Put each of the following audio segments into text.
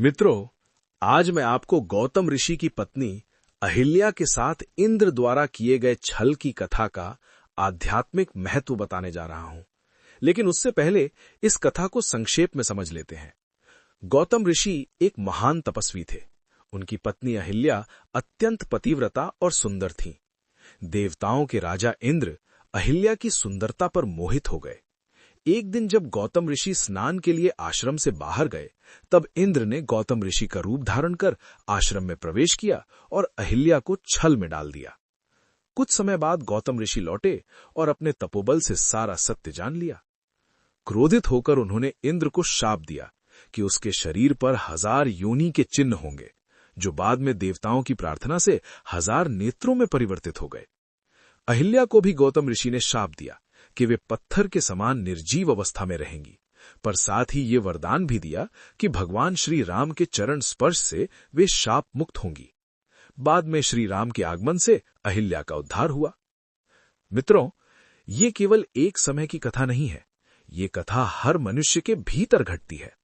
मित्रों, आज मैं आपको गौतम ऋषि की पत्नी अहिल्या के साथ इंद्र द्वारा किए गए छल की कथा का आध्यात्मिक महत्व बताने जा रहा हूं। लेकिन उससे पहले इस कथा को संक्षेप में समझ लेते हैं। गौतम ऋषि एक महान तपस्वी थे। उनकी पत्नी अहिल्या अत्यंत पतिव्रता और सुंदर थीं। देवताओं के राजा इंद्र अहिल्या की सुंदरता पर मोहित हो गए। एक दिन जब गौतम ऋषि स्नान के लिए आश्रम से बाहर गए, तब इंद्र ने गौतम ऋषि का रूप धारण कर आश्रम में प्रवेश किया और अहिल्या को छल में डाल दिया। कुछ समय बाद गौतम ऋषि लौटे और अपने तपोबल से सारा सत्य जान लिया। क्रोधित होकर उन्होंने इंद्र को शाप दिया कि उसके शरीर पर 1000 योनि के चिन्ह होंगे, जो बाद में देवताओं की प्रार्थना से 1000 नेत्रों में परिवर्तित हो गए। अहिल्या को भी गौतम ऋषि ने शाप दिया कि वे पत्थर के समान निर्जीव अवस्था में रहेंगी, पर साथ ही ये वरदान भी दिया कि भगवान श्री राम के चरण स्पर्श से वे शाप मुक्त होंगी। बाद में श्री राम के आगमन से अहिल्या का उद्धार हुआ। मित्रों, ये केवल एक समय की कथा नहीं है, ये कथा हर मनुष्य के भीतर घटती है।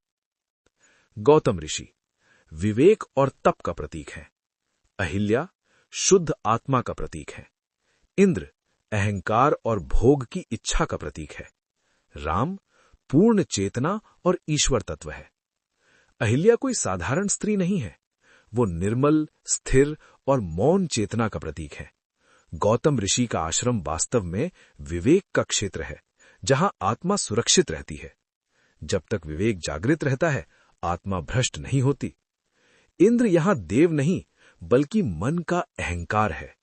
गौतम ऋषि विवेक और तप का प्रतीक है। अहिल्या शुद्ध आत्मा का प्रतीक है। इंद्र अहंकार और भोग की इच्छा का प्रतीक है। राम पूर्ण चेतना और ईश्वर तत्व है। अहिल्या कोई साधारण स्त्री नहीं है, वो निर्मल, स्थिर और मौन चेतना का प्रतीक है। गौतम ऋषि का आश्रम वास्तव में विवेक का क्षेत्र है, जहां आत्मा सुरक्षित रहती है। जब तक विवेक जागृत रहता है, आत्मा भ्रष्ट नहीं होती। इंद्र यहां देव नहीं, बल्कि मन का अहंकार है।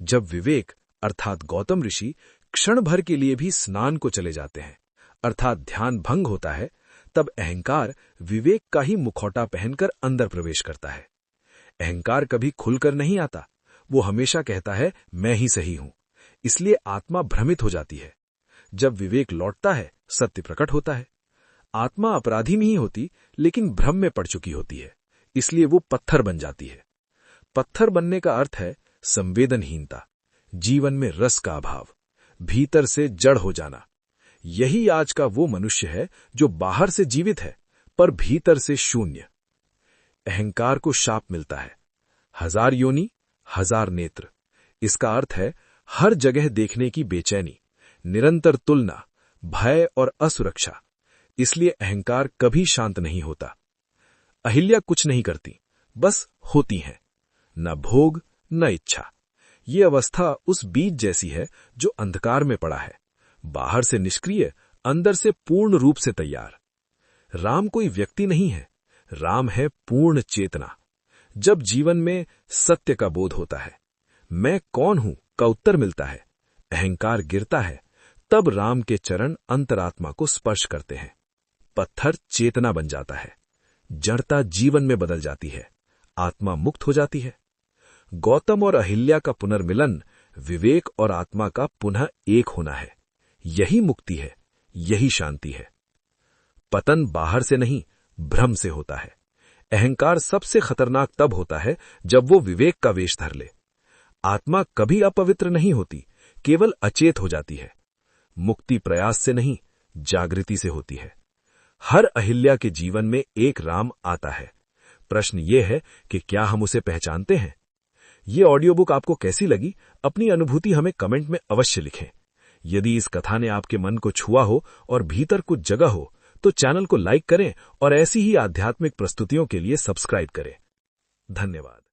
जब विवेक अर्थात गौतम ऋषि क्षण भर के लिए भी स्नान को चले जाते हैं, अर्थात ध्यान भंग होता है, तब अहंकार विवेक का ही मुखौटा पहनकर अंदर प्रवेश करता है। अहंकार कभी खुलकर नहीं आता, वो हमेशा कहता है मैं ही सही हूं। इसलिए आत्मा भ्रमित हो जाती है। जब विवेक लौटता है, सत्य प्रकट होता है। आत्मा अपराधी नहीं होती, लेकिन भ्रम में पड़ चुकी होती है, इसलिए वो पत्थर बन जाती है। पत्थर बनने का अर्थ है संवेदनहीनता, जीवन में रस का अभाव, भीतर से जड़ हो जाना। यही आज का वो मनुष्य है जो बाहर से जीवित है, पर भीतर से शून्य। अहंकार को शाप मिलता है, 1000 योनि, 1000 नेत्र। इसका अर्थ है हर जगह देखने की बेचैनी, निरंतर तुलना, भय और असुरक्षा। इसलिए अहंकार कभी शांत नहीं होता। अहिल्या कुछ नहीं करती, बस होती हैं, न भोग न इच्छा। ये अवस्था उस बीज जैसी है जो अंधकार में पड़ा है, बाहर से निष्क्रिय, अंदर से पूर्ण रूप से तैयार। राम कोई व्यक्ति नहीं है, राम है पूर्ण चेतना। जब जीवन में सत्य का बोध होता है, मैं कौन हूं का उत्तर मिलता है, अहंकार गिरता है, तब राम के चरण अंतरात्मा को स्पर्श करते हैं। पत्थर चेतना बन जाता है, जड़ता जीवन में बदल जाती है, आत्मा मुक्त हो जाती है। गौतम और अहिल्या का पुनर्मिलन विवेक और आत्मा का पुनः एक होना है। यही मुक्ति है, यही शांति है। पतन बाहर से नहीं, भ्रम से होता है। अहंकार सबसे खतरनाक तब होता है जब वो विवेक का वेश धर ले। आत्मा कभी अपवित्र नहीं होती, केवल अचेत हो जाती है। मुक्ति प्रयास से नहीं, जागृति से होती है। हर अहिल्या के जीवन में एक राम आता है। प्रश्न ये है कि क्या हम उसे पहचानते हैं? ये ऑडियो बुक आपको कैसी लगी? अपनी अनुभूति हमें कमेंट में अवश्य लिखें। यदि इस कथा ने आपके मन को छुआ हो और भीतर कुछ जगह हो, तो चैनल को लाइक करें और ऐसी ही आध्यात्मिक प्रस्तुतियों के लिए सब्सक्राइब करें। धन्यवाद।